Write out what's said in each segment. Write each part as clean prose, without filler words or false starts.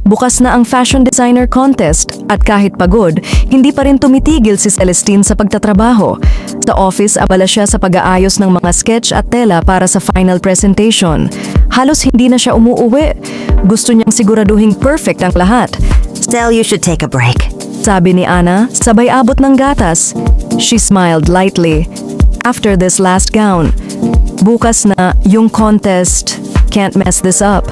Bukas na ang fashion designer contest at kahit pagod, hindi pa rin tumitigil si Celestine sa pagtatrabaho. Sa office, abala siya sa pag-aayos ng mga sketch at tela para sa final presentation. Halos hindi na siya umuuwi. Gusto niyang siguraduhing perfect ang lahat. Still, you should take a break. Sabi ni Ana, sabay abot ng gatas. She smiled lightly. After this last gown, bukas na yung contest. Can't mess this up.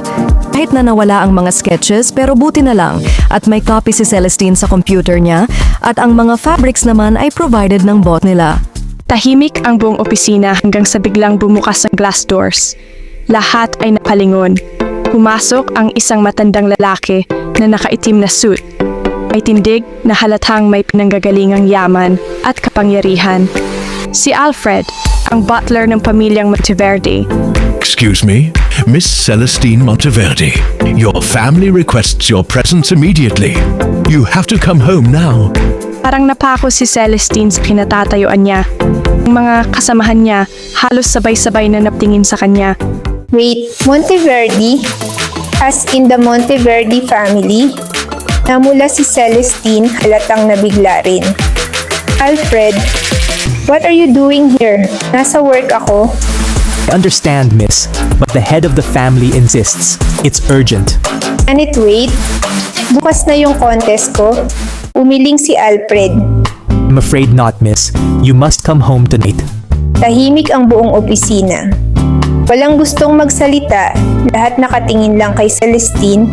Kahit na nawala ang mga sketches pero buti na lang at may copy si Celestine sa computer niya at ang mga fabrics naman ay provided ng bot nila. Tahimik ang buong opisina hanggang sa biglang bumukas ang glass doors. Lahat ay napalingon. Pumasok ang isang matandang lalaki na nakaitim na suit. May tindig na halatang may pinanggagalingang yaman at kapangyarihan. Si Alfred, ang butler ng pamilyang Monteverde. Excuse me, Miss Celestine Monteverde. Your family requests your presence immediately. You have to come home now. Parang napako si Celestine sa kinatatayuan niya. Ang mga kasamahan niya halos sabay-sabay na naptingin sa kanya. Wait, Monteverde? As in the Monteverde family? Namula si Celestine halatang nabigla rin. Alfred, what are you doing here? Nasa work ako. I understand, miss, but the head of the family insists. It's urgent. Can it wait? Bukas na yung contest ko. Umiling si Alfred. I'm afraid not, miss. You must come home tonight. Tahimik ang buong opisina. Walang gustong magsalita, lahat nakatingin lang kay Celestine.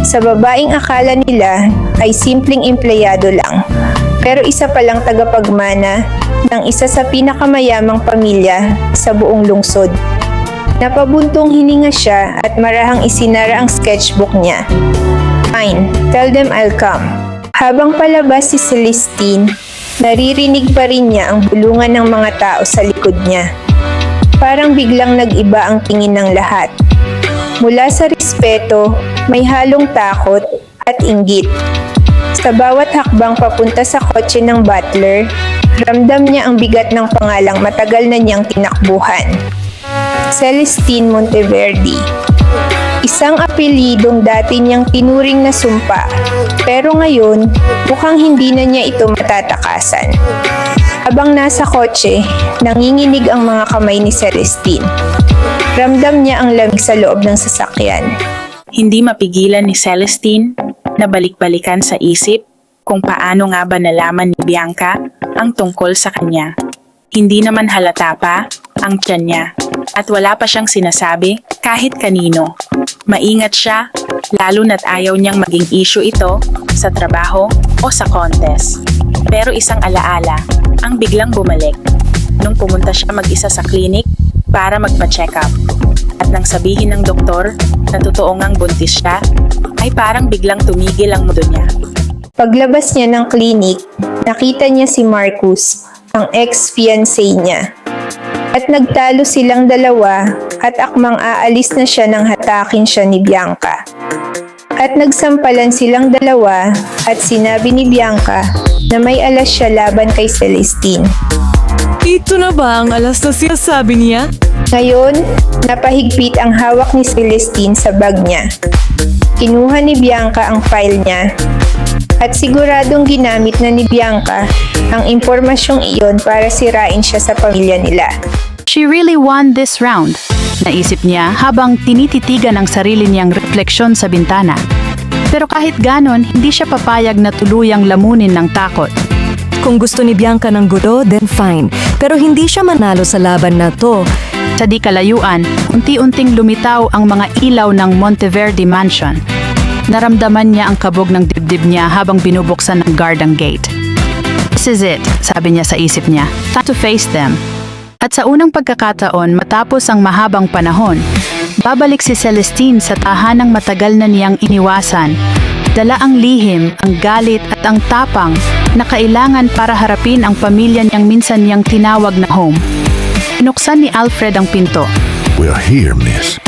Sa babaeng akala nila ay simpleng empleyado lang, pero isa palang tagapagmana ng isa sa pinakamayamang pamilya sa buong lungsod. Napabuntong hininga siya at marahang isinara ang sketchbook niya. Fine, tell them I'll come. Habang palabas si Celestine, naririnig pa rin niya ang bulungan ng mga tao sa likod niya. Parang biglang nag-iba ang tingin ng lahat. Mula sa respeto, may halong takot at inggit. Sa bawat hakbang papunta sa kotse ng butler, ramdam niya ang bigat ng pangalang matagal na niyang tinakbuhan. Celestine Monteverde. Isang apelidong dati niyang tinuring na sumpa, pero ngayon mukhang hindi na niya ito matatakasan. Habang nasa kotse, nanginginig ang mga kamay ni Celestine. Ramdam niya ang lamig sa loob ng sasakyan. Hindi mapigilan ni Celestine na balik-balikan sa isip kung paano nga ba nalaman ni Bianca ang tungkol sa kanya. Hindi naman halata pa ang tiyan niya at wala pa siyang sinasabi kahit kanino. Maingat siya, lalo na't ayaw niyang maging issue ito sa trabaho o sa contest. Pero isang alaala ang biglang bumalik nung pumunta siya mag-isa sa klinik para magpa-check up. At nang sabihin ng doktor na totoo ngang buntis siya, ay parang biglang tumigil ang mundo niya. Paglabas niya ng klinik, nakita niya si Marcus, ang ex-fiancé niya. At nagtalo silang dalawa at akmang aalis na siya nang hatakin siya ni Bianca. At nagsampalan silang dalawa at sinabi ni Bianca na may alas siya laban kay Celestine. Ito na ba ang alas na sinasabi niya? Ngayon, napahigpit ang hawak ni Celestine sa bag niya. Kinuha ni Bianca ang file niya at siguradong ginamit na ni Bianca ang impormasyong iyon para sirain siya sa pamilya nila. She really won this round. Naisip niya habang tinititigan ang sarili niyang refleksyon sa bintana. Pero kahit ganon, hindi siya papayag na tuluyang lamunin ng takot. Kung gusto ni Bianca ng gulo, then fine. Pero hindi siya manalo sa laban na to. Sa di kalayuan, unti-unting lumitaw ang mga ilaw ng Monteverde Mansion. Naramdaman niya ang kabog ng dibdib niya habang binubuksan ng guard ang gate. This is it, sabi niya sa isip niya. Time to face them. At sa unang pagkakataon matapos ang mahabang panahon, babalik si Celestine sa tahanang matagal na niyang iniwasan. Dala ang lihim, ang galit at ang tapang na kailangan para harapin ang pamilya niyang minsan niyang tinawag na home. Pinuksan ni Alfred ang pinto. We're here, miss.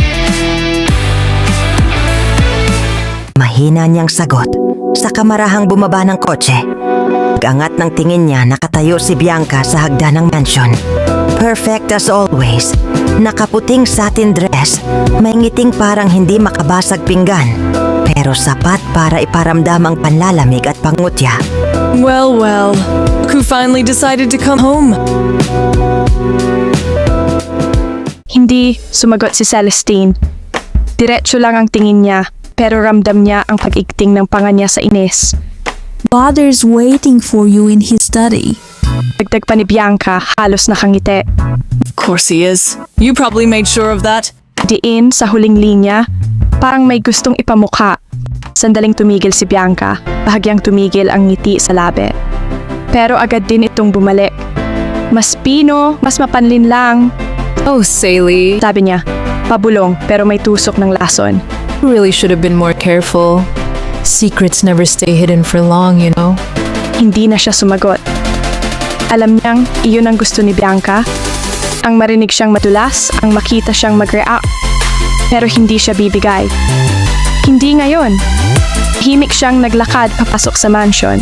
Mahina niyang sagot. Sa kamarahang bumaba ng kotse. Gangat ng tingin niya, nakatayo si Bianca sa hagdan ng mansion. Perfect as always. Nakaputing satin dress, may ngiting parang hindi makabasag pinggan. Pero pero sapat para iparamdam ang panlalamig at pangutya. Well, who finally decided to come home? Hindi sumagot si Celestine. Diretso lang ang tingin niya, pero ramdam niya ang pag-igting ng panga niya sa inis. Father's waiting for you in his study. Dagdag pa ni Bianca, halos nakangiti. Of course he is. You probably made sure of that. Diin sa huling linya, parang may gustong ipamukha. Sandaling tumigil si Bianca, bahagyang tumigil ang ngiti sa labi. Pero agad din itong bumalik. Mas pino, mas mapanlin lang, Oh, Sally. sabi niya. Pabulong pero may tusok ng lason. You really should have been more careful. Secrets never stay hidden for long, you know? Hindi na siya sumagot. Alam niyang iyon ang gusto ni Bianca. Ang marinig siyang madulas, ang makita siyang mag-react. Pero hindi siya bibigay. Hindi ngayon. Himik siyang naglakad papasok sa mansion.